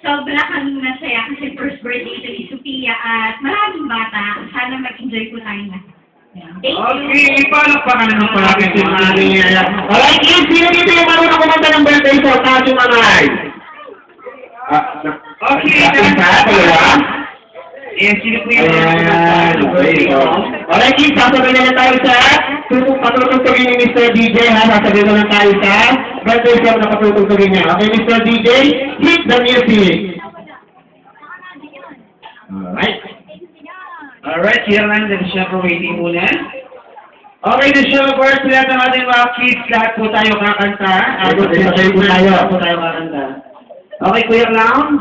Sobra kang masaya kasi first birthday ito ni Sophia at maraming bata. Sana mag-enjoy po tayo na. Thank you. Okay, ipalakpakan naman po natin si Maria. Alright, kids, sino dito yung marunong kumanta ng birthday song? Taas yung mga eyes. Okay, yes, sino po yung birthday song? Alright, kids, sasabihin na tayo sa patutugtugin ni Mr. DJ, ha? Sasabihin na tayo sa birthday song na patutugtugin niya. Okay, Mr. DJ, hit the music. Alright. Alright, here lang, then syempre waiting muna. Okay, the show first, lahat ng ating mga kids, lahat po tayo kakanta. Lahat po tayo kakanta. Okay, Kuya Clown?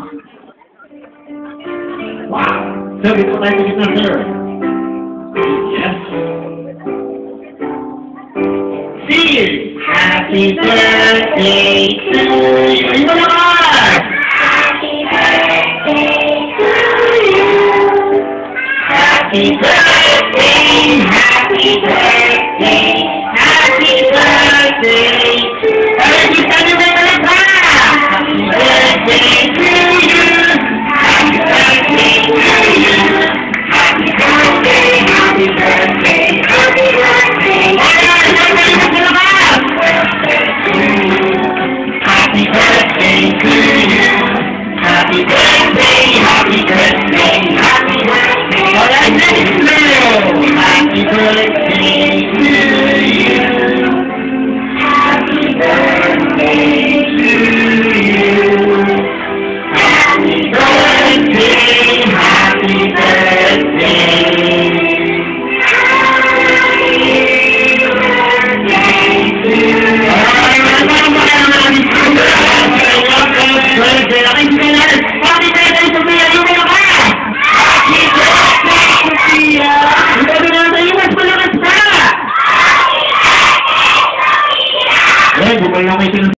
Wow! Sabi po tayo na, sir. Yes. Sing! Happy birthday to you! Ayun mo naman! Happy birthday to you! Happy birthday! Happy birthday! Happy birthday! Happy birthday to you! Happy birthday to you! Happy birthday! Happy birthday! Happy birthday! Happy birthday to you! Happy birthday! Happy birthday! Happy birthday! Alright, next girl! Happy birthday to you! Happy birthday to you! Happy birthday! Happy birthday! Bumay na kayo